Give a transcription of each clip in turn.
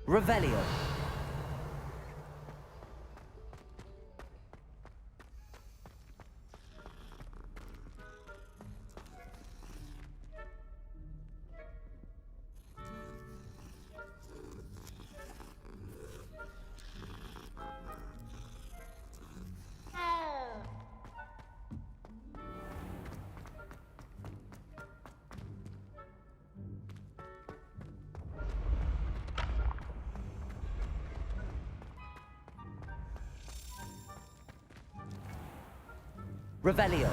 Revelio. Revelio.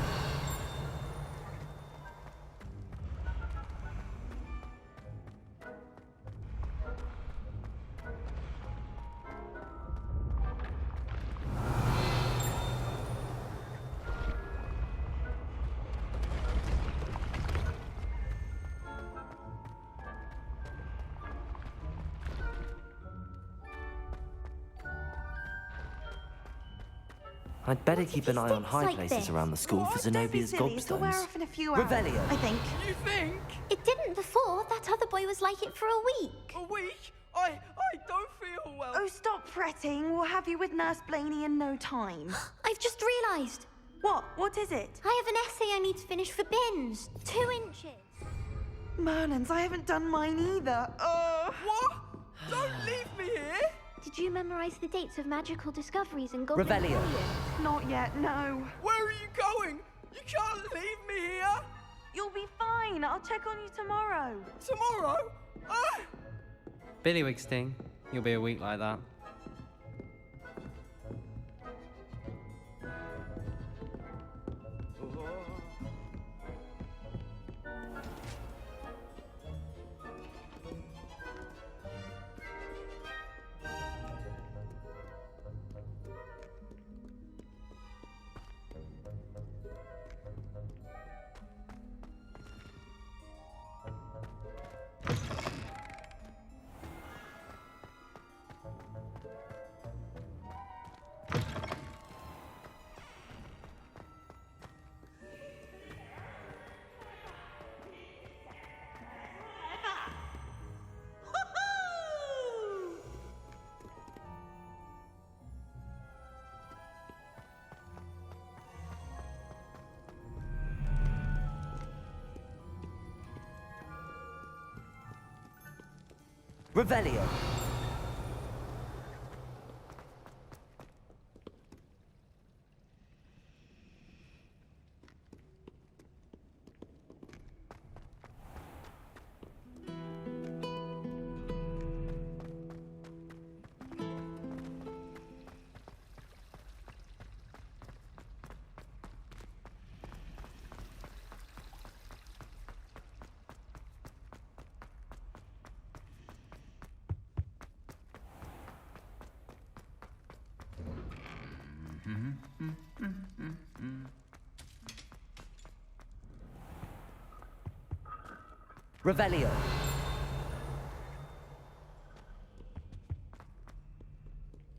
I'd better keep an eye on high places around the school for Zenobia's It'll wear gobstones. off in a few hours, Revelio. I think. You think? It didn't before. That other boy was like it for a week. A week? I don't feel well. Oh, stop fretting. We'll have you with Nurse Blaney in no time. I've just realised. What? What is it? I have an essay I need to finish for bins. 2 inches. Merlins, I haven't done mine either. What? Don't leave me here! Did you memorise the dates of magical discoveries in Goblin Revelio. Canyon? Not yet, no. Where are you going? You can't leave me here! You'll be fine. I'll check on you tomorrow. Tomorrow? Ah! Billywig Sting, you'll be a week like that. Revelio. Revelio.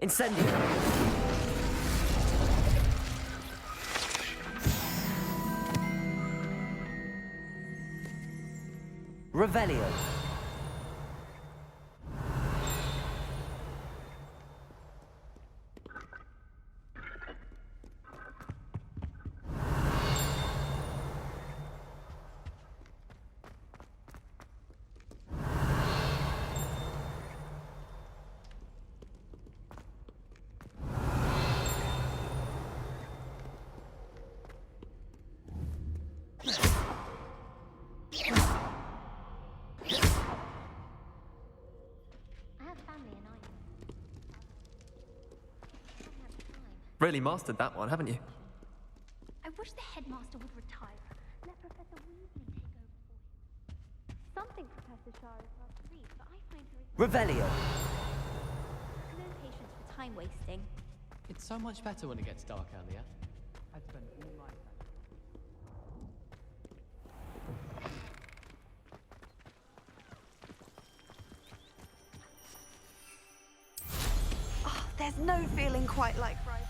Incendio. Revelio. Really mastered that one, haven't you? I wish the headmaster would retire. Let Professor Weasley take over for him. Something Professor Shah is hard to read, but I find her... Revelio. No patience for time wasting. It's so much better when it gets dark earlier. I'd spend all my time. Oh, there's no feeling quite like right.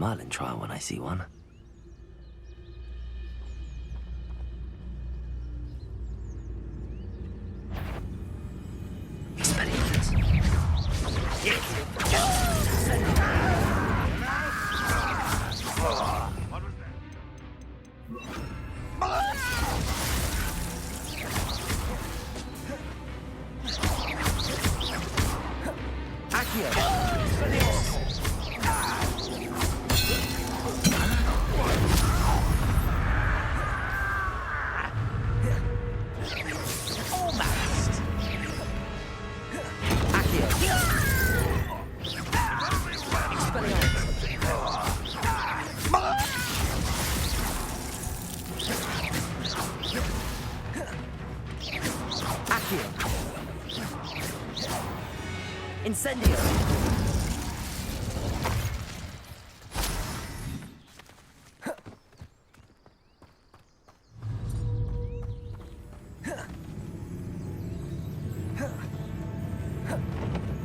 Merlin trial when I see one. Expelliarmus. Incendio!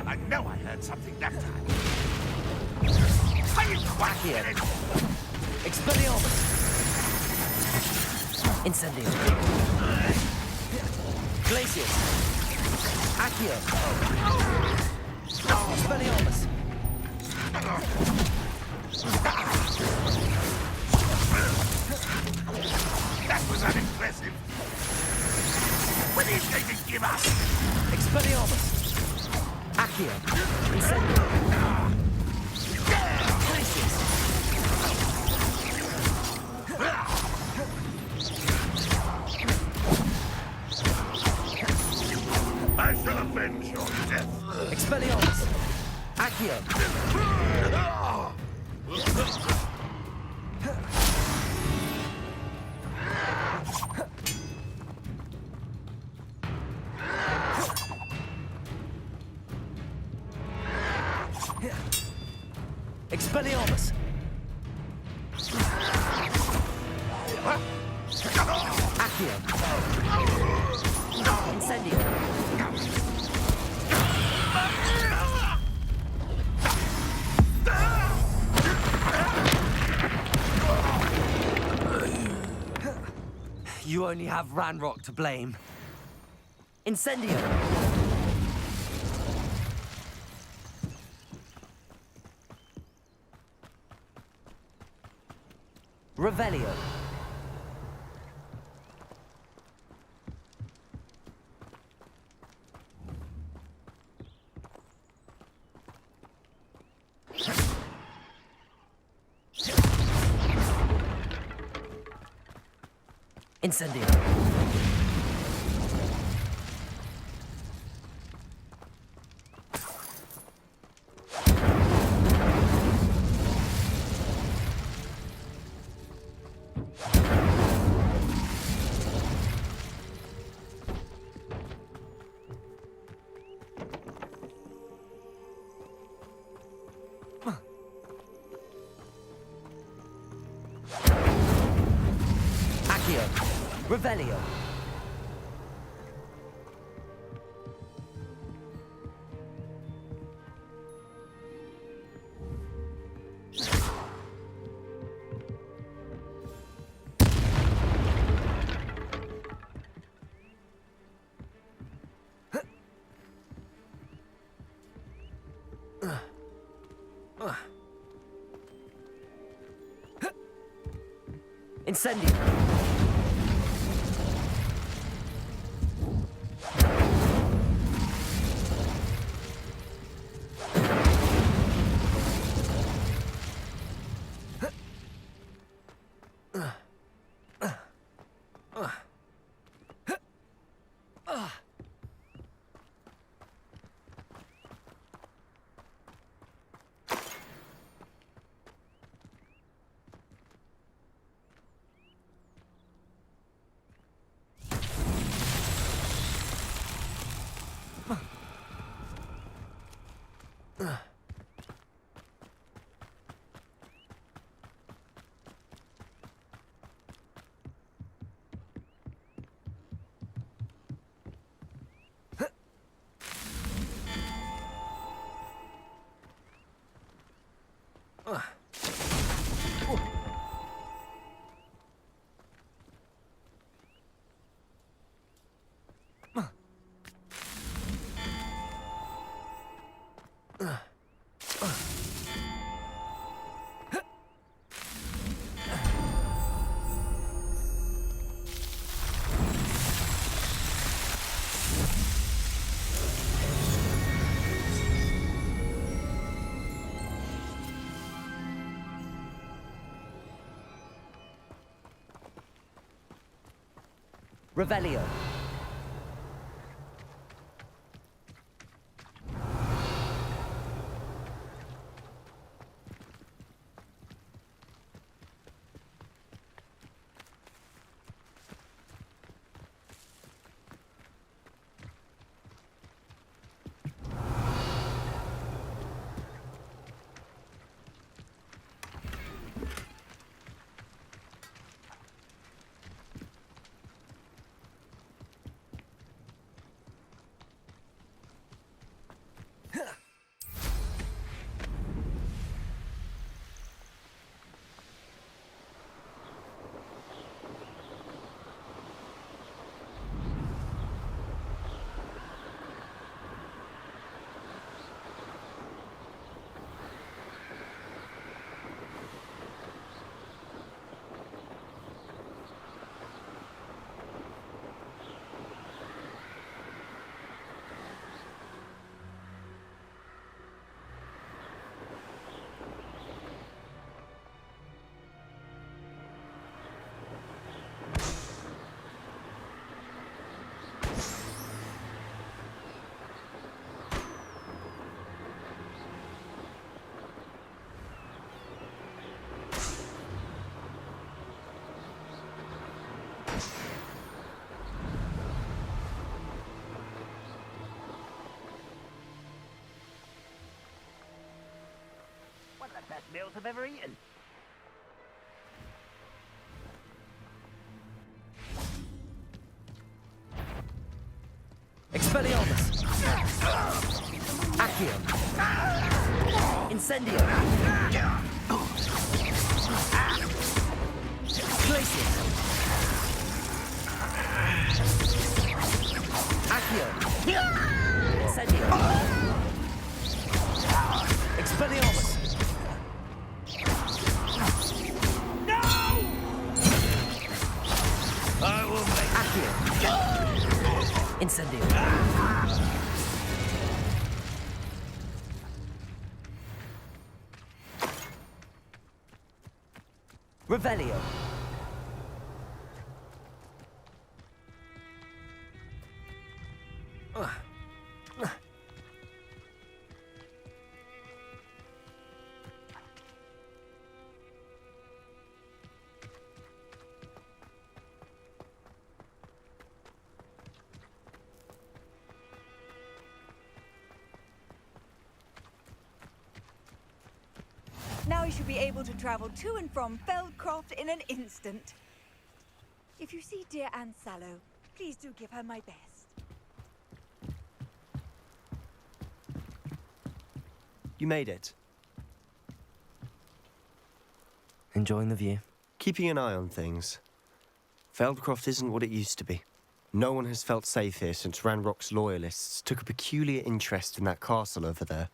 I know I heard something that time. Accio! Expelliarmus! Incendio! Glacius! Accio! Expelliarmus! That was unimpressive. What are you going to give us? Expelliarmus! Accio! Incendio! Glacius! I shall avenge your death. Expelliarmus! Accio! Expelliarmus! Accio! Incendio! You only have Ranrock to blame. Incendio! Revelio. Incendio. Accio. Revelio. Incendio. Revelio. One of the best meals I've ever eaten. Expelliarmus! Accio! Incendio! Glacius! Accio! Incendio! Expelliarmus! I will make Accio! Incendio! Revelio! Now you should be able to travel to and from Feldcroft in an instant. If you see dear Anne Sallow, please do give her my best. You made it. Enjoying the view? Keeping an eye on things. Feldcroft isn't what it used to be. No one has felt safe here since Ranrock's loyalists took a peculiar interest in that castle over there.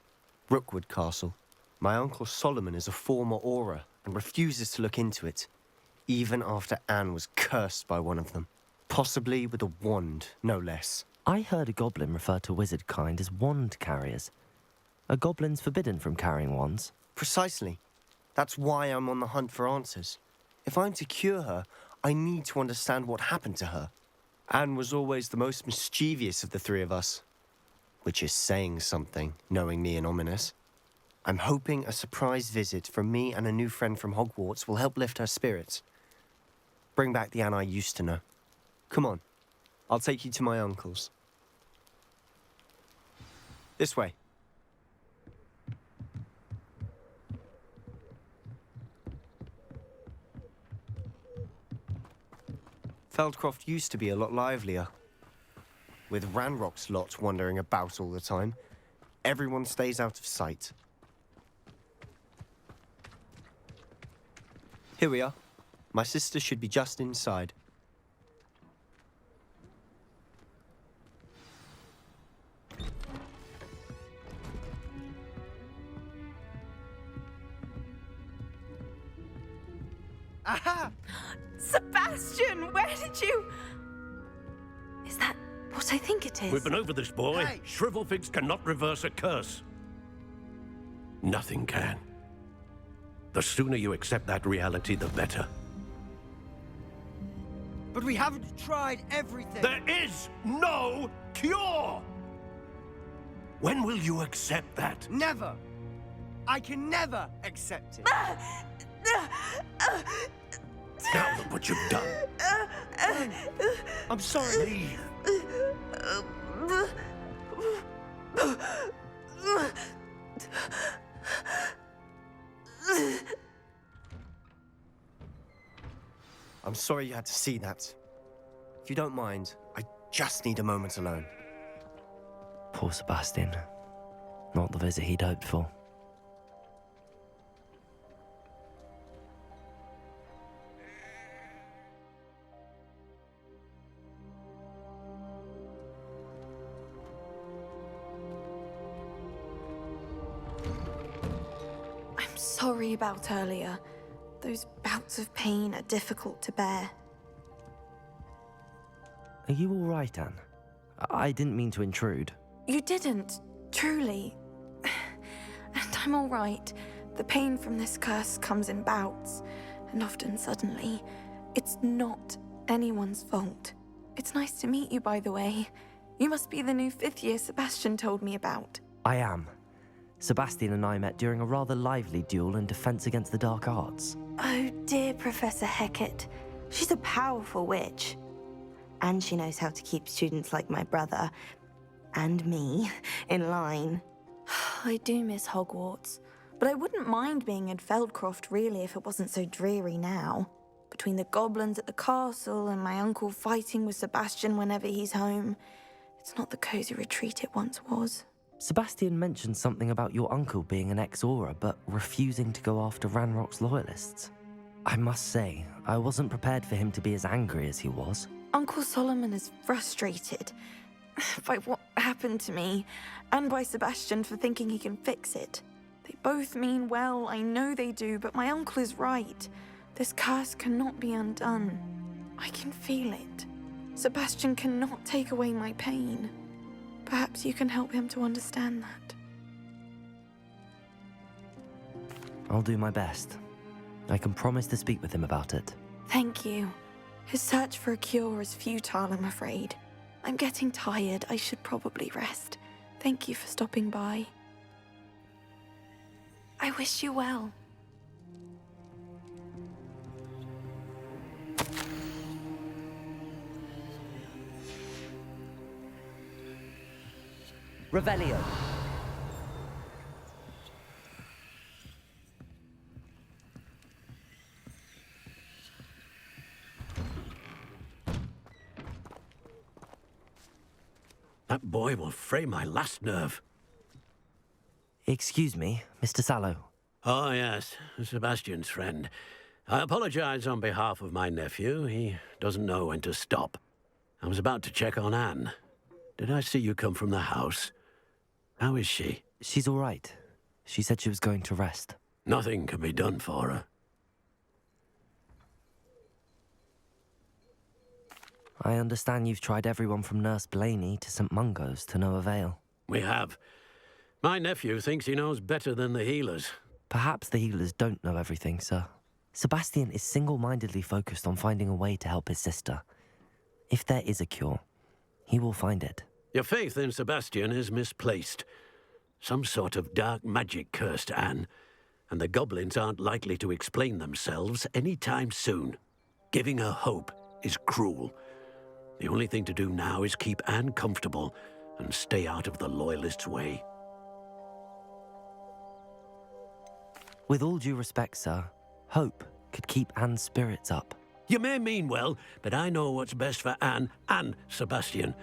Rookwood Castle. My uncle Solomon is a former Auror and refuses to look into it, even after Anne was cursed by one of them. Possibly with a wand, no less. I heard a goblin refer to wizard kind as wand carriers. Are goblins forbidden from carrying wands? Precisely. That's why I'm on the hunt for answers. If I'm to cure her, I need to understand what happened to her. Anne was always the most mischievous of the three of us. Which is saying something, knowing me and Ominous. I'm hoping a surprise visit from me and a new friend from Hogwarts will help lift her spirits. Bring back the Anne I used to know. Come on, I'll take you to my uncle's. This way. Feldcroft used to be a lot livelier. With Ranrock's lot wandering about all the time, everyone stays out of sight. Here we are. My sister should be just inside. Aha! Sebastian, where did you... Is that what I think it is? We've been over this, boy. Hey. Shrivelfigs cannot reverse a curse. Nothing can. The sooner you accept that reality, the better. But we haven't tried everything. There is no cure! When will you accept that? Never. I can never accept it. Now look what you've done. I'm sorry. Leave. I'm sorry you had to see that. If you don't mind, I just need a moment alone. Poor Sebastian. Not the visit he'd hoped for. I'm sorry about earlier. Those bouts of pain are difficult to bear. Are you all right, Anne? I didn't mean to intrude. You didn't, truly. And I'm all right. The pain from this curse comes in bouts, and often suddenly. It's not anyone's fault. It's nice to meet you, by the way. You must be the new 5th year Sebastian told me about. I am. Sebastian and I met during a rather lively duel in Defense Against the Dark Arts. Oh, dear Professor Hecat. She's a powerful witch. And she knows how to keep students like my brother, and me, in line. I do miss Hogwarts, but I wouldn't mind being in Feldcroft, really, if it wasn't so dreary now. Between the goblins at the castle and my uncle fighting with Sebastian whenever he's home, it's not the cozy retreat it once was. Sebastian mentioned something about your uncle being an ex-Auror, but refusing to go after Ranrock's loyalists. I must say, I wasn't prepared for him to be as angry as he was. Uncle Solomon is frustrated by what happened to me, and by Sebastian for thinking he can fix it. They both mean well, I know they do, but my uncle is right. This curse cannot be undone. I can feel it. Sebastian cannot take away my pain. Perhaps you can help him to understand that. I'll do my best. I can promise to speak with him about it. Thank you. His search for a cure is futile, I'm afraid. I'm getting tired. I should probably rest. Thank you for stopping by. I wish you well. Revelio. That boy will fray my last nerve. Excuse me, Mr. Sallow. Oh, yes, Sebastian's friend. I apologize on behalf of my nephew. He doesn't know when to stop. I was about to check on Anne. Did I see you come from the house? How is she? She's all right. She said she was going to rest. Nothing can be done for her. I understand you've tried everyone from Nurse Blaney to St. Mungo's to no avail. We have. My nephew thinks he knows better than the healers. Perhaps the healers don't know everything, sir. Sebastian is single-mindedly focused on finding a way to help his sister. If there is a cure, he will find it. Your faith in Sebastian is misplaced. Some sort of dark magic cursed Anne, and the goblins aren't likely to explain themselves any time soon. Giving her hope is cruel. The only thing to do now is keep Anne comfortable and stay out of the Loyalists' way. With all due respect, sir, hope could keep Anne's spirits up. You may mean well, but I know what's best for Anne and Sebastian.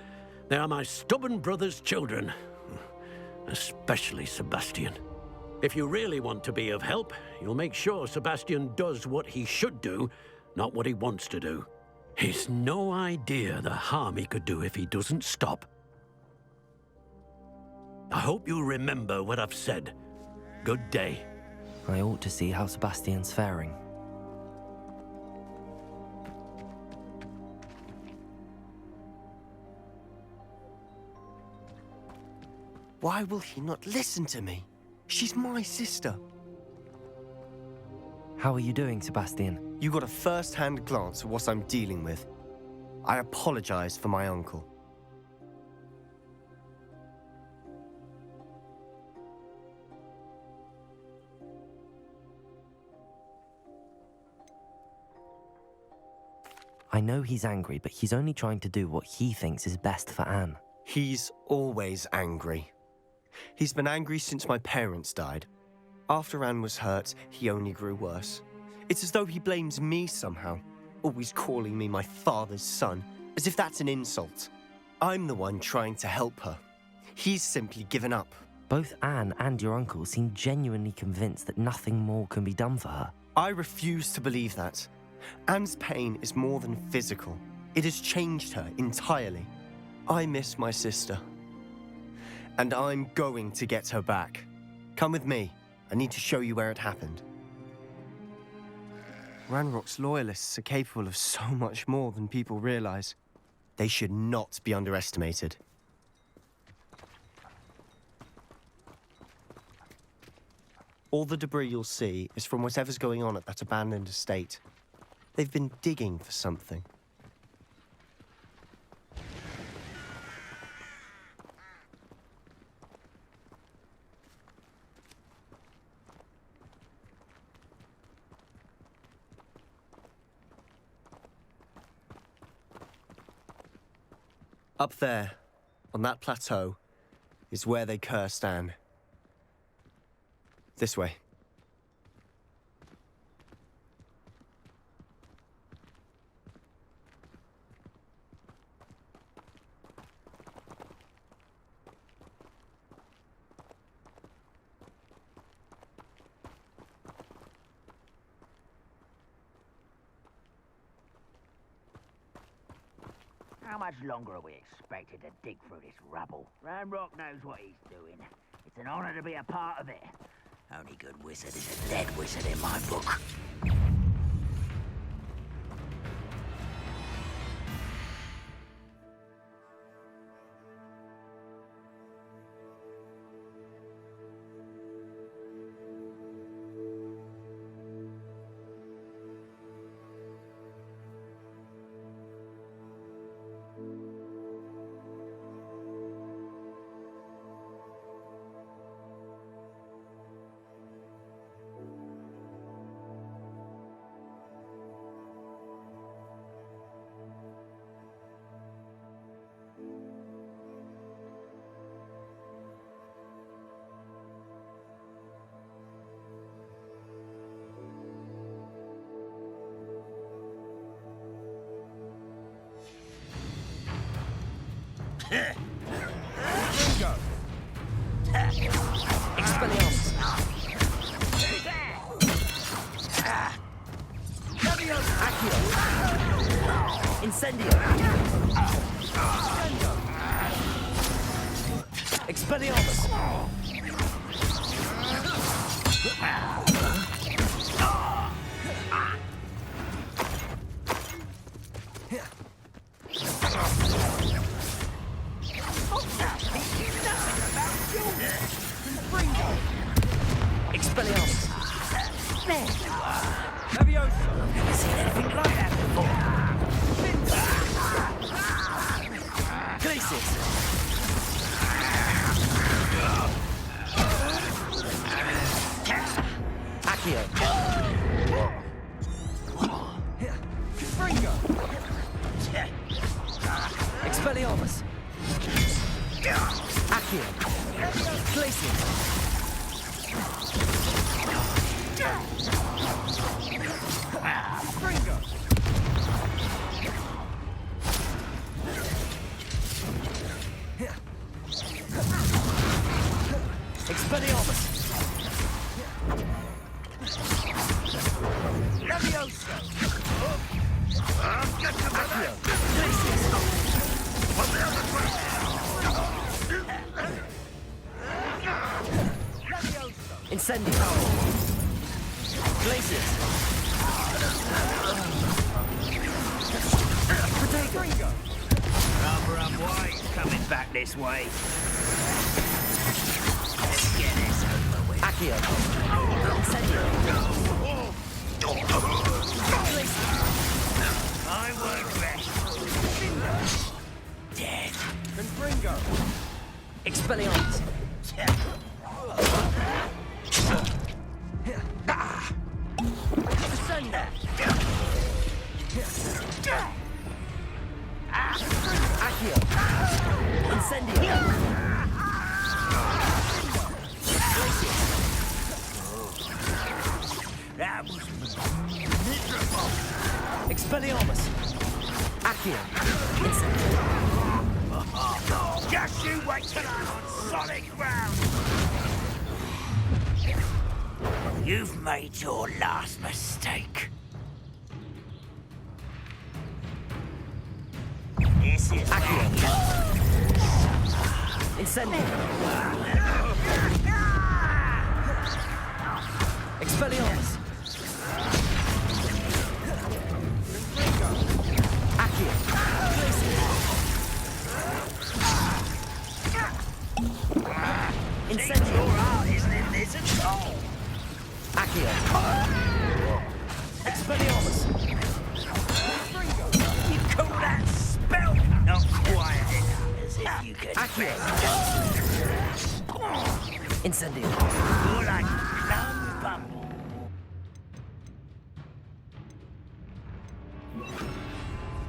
They are my stubborn brother's children. Especially Sebastian. If you really want to be of help, you'll make sure Sebastian does what he should do, not what he wants to do. He's no idea the harm he could do if he doesn't stop. I hope you remember what I've said. Good day. I ought to see how Sebastian's faring. Why will he not listen to me? She's my sister. How are you doing, Sebastian? You got a first-hand glance at what I'm dealing with. I apologize for my uncle. I know he's angry, but he's only trying to do what he thinks is best for Anne. He's always angry. He's been angry since my parents died. After Anne was hurt, he only grew worse. It's as though he blames me somehow, always calling me my father's son, as if that's an insult. I'm the one trying to help her. He's simply given up. Both Anne and your uncle seem genuinely convinced that nothing more can be done for her. I refuse to believe that. Anne's pain is more than physical. It has changed her entirely. I miss my sister. And I'm going to get her back. Come with me. I need to show you where it happened. Ranrock's loyalists are capable of so much more than people realize. They should not be underestimated. All the debris you'll see is from whatever's going on at that abandoned estate. They've been digging for something. Up there, on that plateau, is where they cursed Anne. This way. How much longer are we expected to dig through this rubble? Ranrock knows what he's doing. It's an honor to be a part of it. Only good wizard is a dead wizard in my book. Bingo! Expelliarmus! Accio! Incendio! Expelliarmus! Expelliarmus! There! Levioso! Never seen anything like that before! Glacius! Accio! Confringo! Expelliarmus! Accio! Glacius! Confringo! Expelliarmus! Levioso! Accio! Glacius! Incendio! Glacius! Confringo! Rubber up white coming back this way. Let's get this over with. Accio! Incendio! Glacius! I work best. Expelliarmus! Asunder! Accio! Incendio! That was miserable! Expelliarmus! Accio! Incendio! Just you wait till I'm on solid ground! You've made your last mistake. This is Accio! Incendio! Expelliarmus! Accio! Incendio! Your heart isn't in this at all. Accio! Expelliarmus! You call that spell? Not quite enough, as if you could. Accio! Incendio! You're like plum bumble.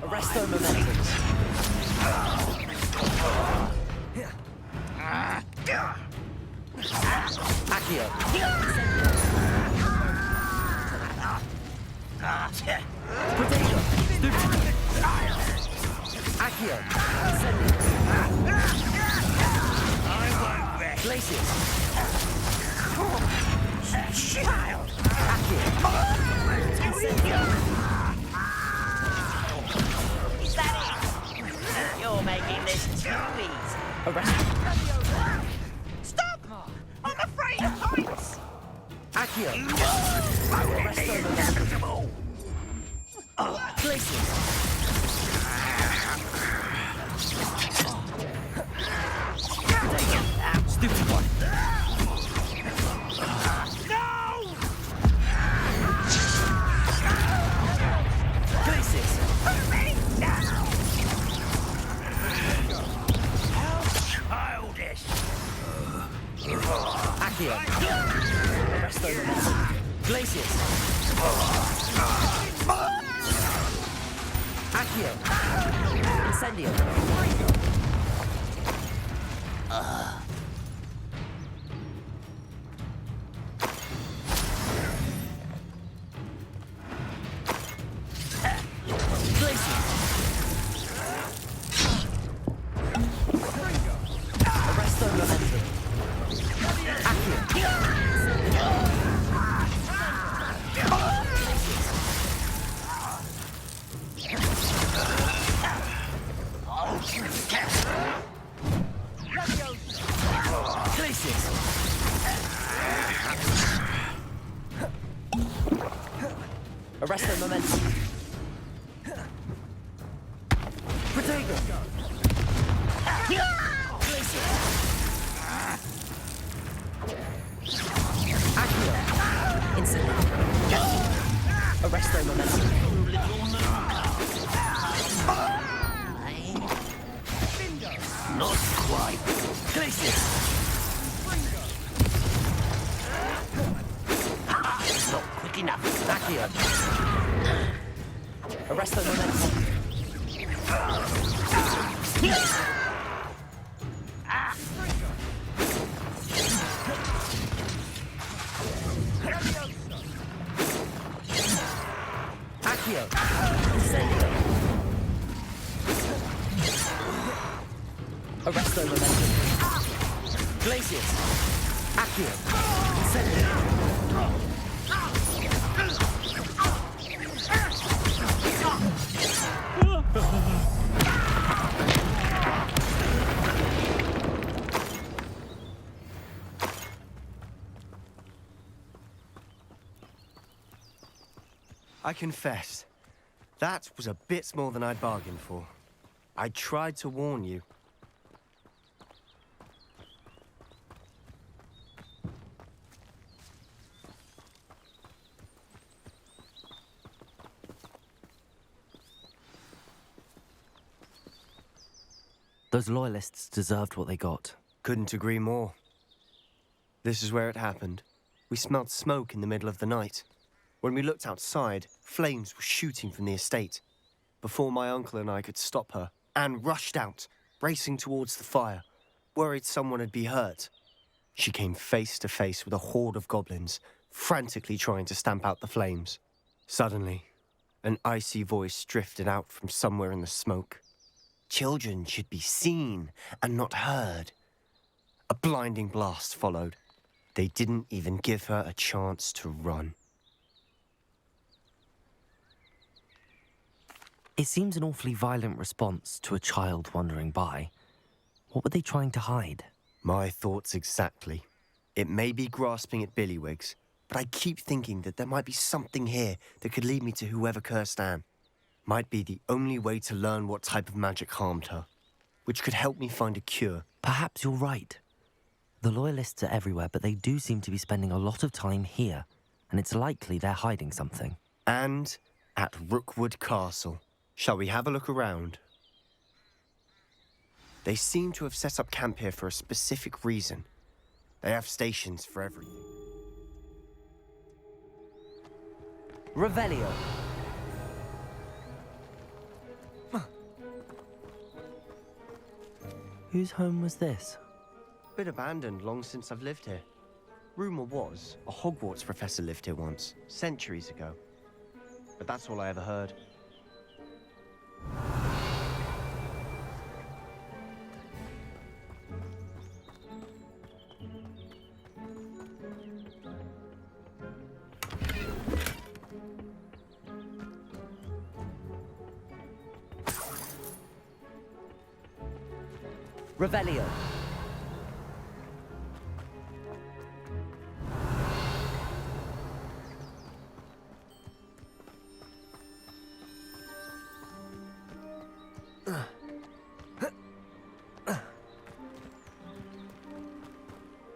Arresto momentum! Accio! Protego! Stupid! Accio! Incendio! I won't rest. Glacius! Child! Accio! Incendio! Is that it? You're making this too easy. Arresto! Stop! I'm afraid of heights! Accio! The inevitable! Glacius! Stupid one! No! Glacius! Put me down! How childish! Accio! Arresto momentum! Glacius! Accio! Incendio! Glacius! Arresto momentum! Accio! Glacius! Arresto momentum! Protego! Glacius! Accio! Incendio! Arresto momentum! Not quite. Glacius! Not quick enough. Accio! Arresto momentum! Accio! Incendio! Arresto momentum! Glacius! Accio! Incendio! I confess, that was a bit more than I bargained for. I tried to warn you. Those loyalists deserved what they got. Couldn't agree more. This is where it happened. We smelled smoke in the middle of the night. When we looked outside, flames were shooting from the estate. Before my uncle and I could stop her, Anne rushed out, racing towards the fire, worried someone had been hurt. She came face to face with a horde of goblins, frantically trying to stamp out the flames. Suddenly, an icy voice drifted out from somewhere in the smoke. Children should be seen and not heard. A blinding blast followed. They didn't even give her a chance to run. It seems an awfully violent response to a child wandering by. What were they trying to hide? My thoughts exactly. It may be grasping at Billywigs, but I keep thinking that there might be something here that could lead me to whoever cursed Anne. Might be the only way to learn what type of magic harmed her, which could help me find a cure. Perhaps you're right. The Loyalists are everywhere, but they do seem to be spending a lot of time here, and it's likely they're hiding something. And at Rookwood Castle. Shall we have a look around? They seem to have set up camp here for a specific reason. They have stations for everything. Revelio. Whose home was this? Been abandoned long since I've lived here. Rumour was a Hogwarts professor lived here once, centuries ago. But that's all I ever heard. Revelio.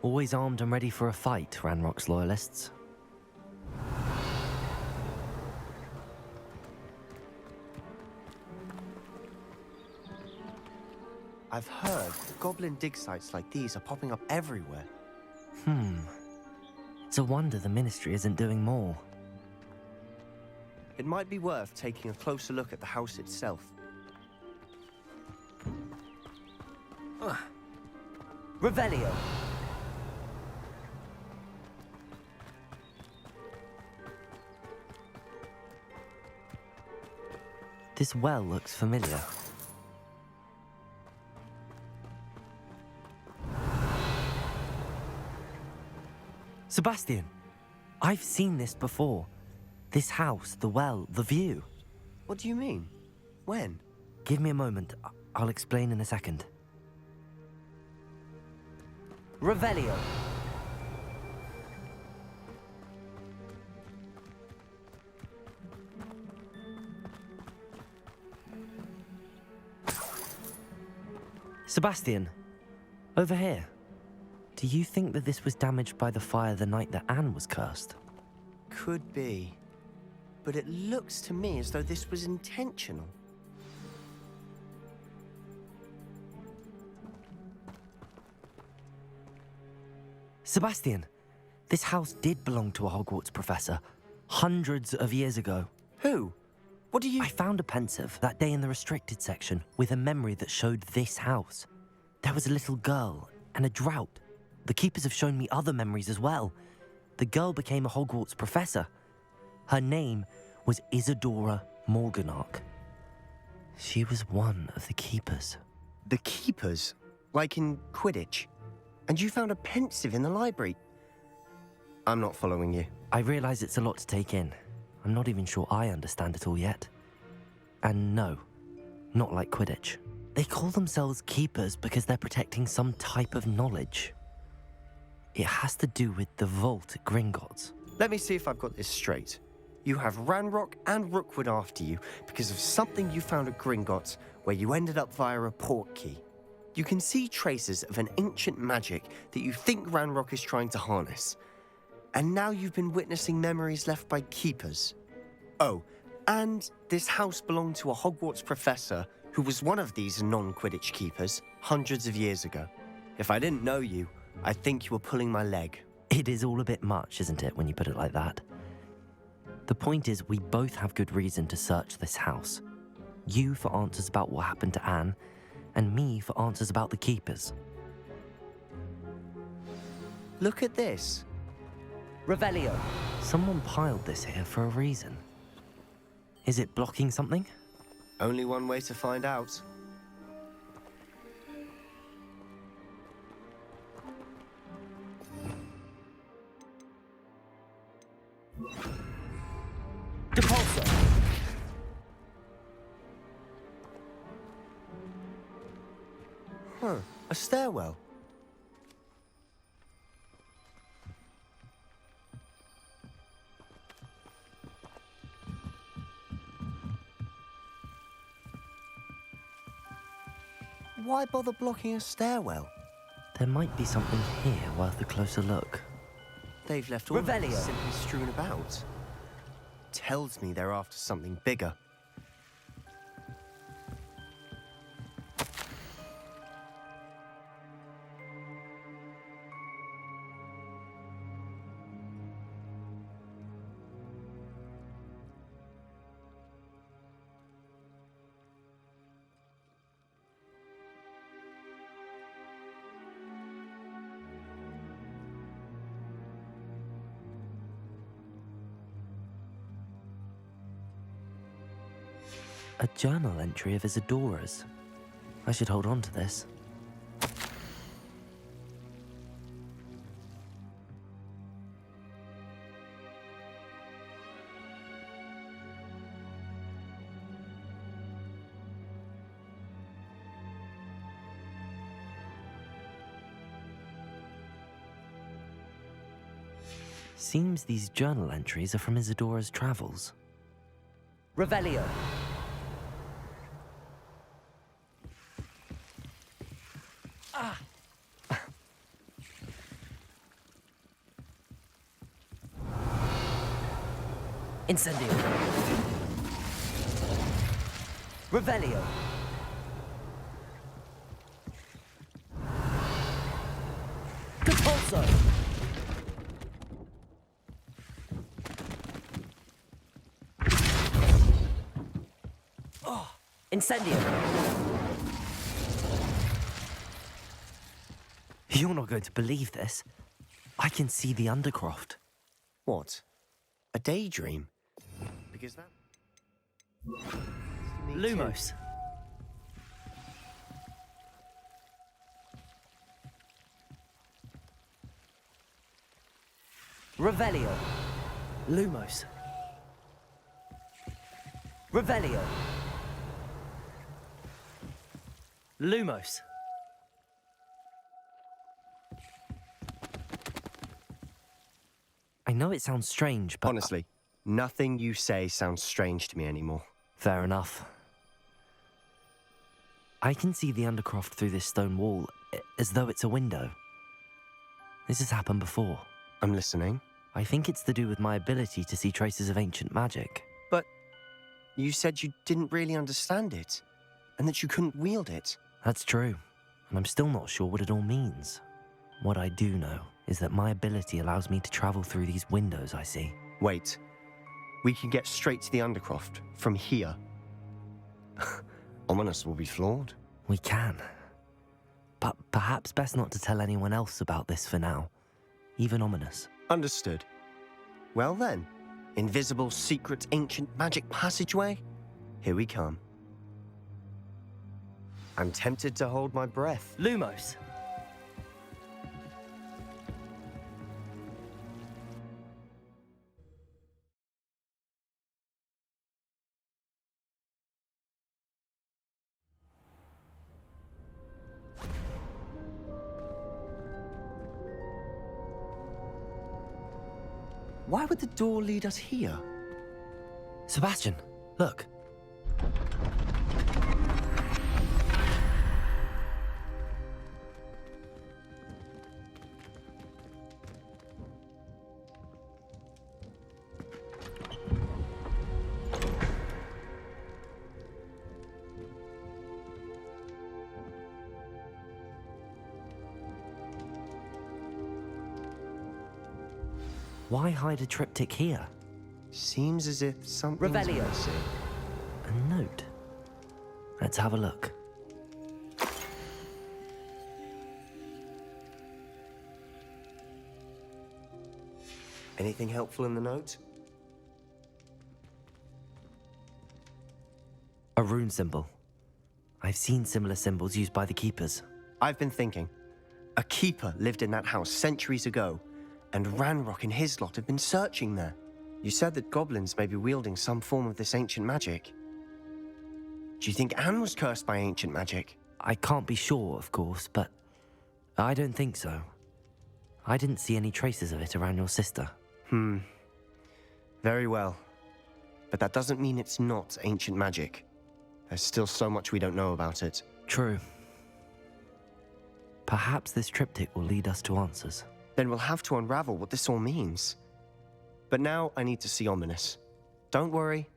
Always armed and ready for a fight, Ranrock's Loyalists. I've heard goblin dig sites like these are popping up everywhere. It's a wonder the Ministry isn't doing more. It might be worth taking a closer look at the house itself. Revelio. This well looks familiar. Sebastian, I've seen this before. This house, the well, the view. What do you mean? When? Give me a moment. I'll explain in a second. Revelio. Sebastian, over here. Do you think that this was damaged by the fire the night that Anne was cursed? Could be. But it looks to me as though this was intentional. Sebastian, this house did belong to a Hogwarts professor, hundreds of years ago. Who? What do you... I found a pensive that day in the restricted section with a memory that showed this house. There was a little girl and a drought. The keepers have shown me other memories as well. The girl became a Hogwarts professor. Her name was Isadora Morganach. She was one of the keepers. The keepers? Like in Quidditch? And you found a pensive in the library? I'm not following you. I realize it's a lot to take in. I'm not even sure I understand it all yet. And no, not like Quidditch. They call themselves keepers because they're protecting some type of knowledge. It has to do with the vault at Gringotts. Let me see if I've got this straight. You have Ranrock and Rookwood after you because of something you found at Gringotts where you ended up via a port key. You can see traces of an ancient magic that you think Ranrock is trying to harness. And now you've been witnessing memories left by keepers. Oh, and this house belonged to a Hogwarts professor who was one of these non-Quidditch keepers hundreds of years ago. If I didn't know you, I'd think you were pulling my leg. It is all a bit much, isn't it, when you put it like that? The point is, we both have good reason to search this house. You for answers about what happened to Anne, and me for answers about the keepers. Look at this. Revelio. Someone piled this here for a reason. Is it blocking something? Only one way to find out. Depulso! Huh, a stairwell. Why bother blocking a stairwell? There might be something here worth a closer look. They've left all of Revelio. this simply strewn about. Tells me they're after something bigger. A journal entry of Isadora's. I should hold on to this. Seems these journal entries are from Isadora's travels. Revelio. Incendio. Revelio. Depulso. Oh, Incendio. You're not going to believe this. I can see the Undercroft. What? A daydream? Because that... Lumos. Revelio. Lumos. Revelio. Lumos. I know it sounds strange, but... Honestly, nothing you say sounds strange to me anymore. Fair enough. I can see the Undercroft through this stone wall, as though it's a window. This has happened before. I'm listening. I think it's to do with my ability to see traces of ancient magic. But you said you didn't really understand it, and that you couldn't wield it. That's true, and I'm still not sure what it all means. What I do know is that my ability allows me to travel through these windows I see. Wait. We can get straight to the Undercroft from here. Ominous will be flawed. We can. But perhaps best not to tell anyone else about this for now. Even Ominous. Understood. Well then, invisible, secret, ancient magic passageway? Here we come. I'm tempted to hold my breath. Lumos. Why would the door lead us here? Sebastian, look. Why hide a triptych here? Seems as if something's Revelio. missing. A note. Let's have a look. Anything helpful in the note? A rune symbol. I've seen similar symbols used by the keepers. I've been thinking. A keeper lived in that house centuries ago, and Ranrock and his lot have been searching there. You said that goblins may be wielding some form of this ancient magic. Do you think Anne was cursed by ancient magic? I can't be sure, of course, but I don't think so. I didn't see any traces of it around your sister. Very well. But that doesn't mean it's not ancient magic. There's still so much we don't know about it. True. Perhaps this triptych will lead us to answers. Then we'll have to unravel what this all means. But now I need to see Ominous. Don't worry,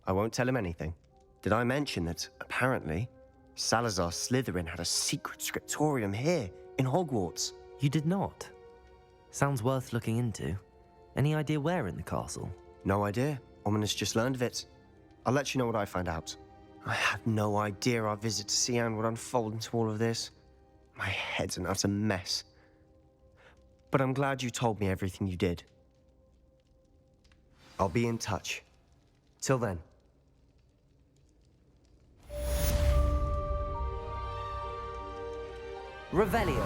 I won't tell him anything. Did I mention that, apparently, Salazar Slytherin had a secret scriptorium here, in Hogwarts? You did not? Sounds worth looking into. Any idea where in the castle? No idea. Ominous just learned of it. I'll let you know what I find out. I had no idea our visit to Cian would unfold into all of this. My head's an utter mess. But I'm glad you told me everything you did. I'll be in touch. Till then. Revelio.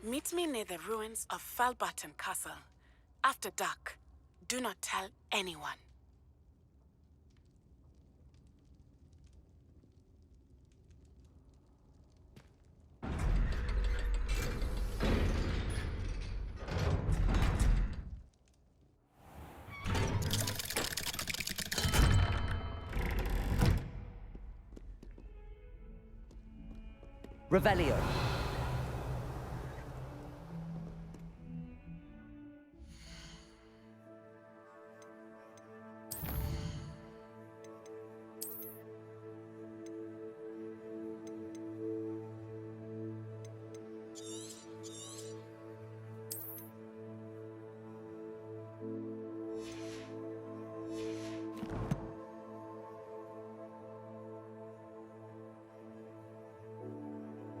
Meet me near the ruins of Falbaton Castle. After dark. Do not tell anyone. Revelio.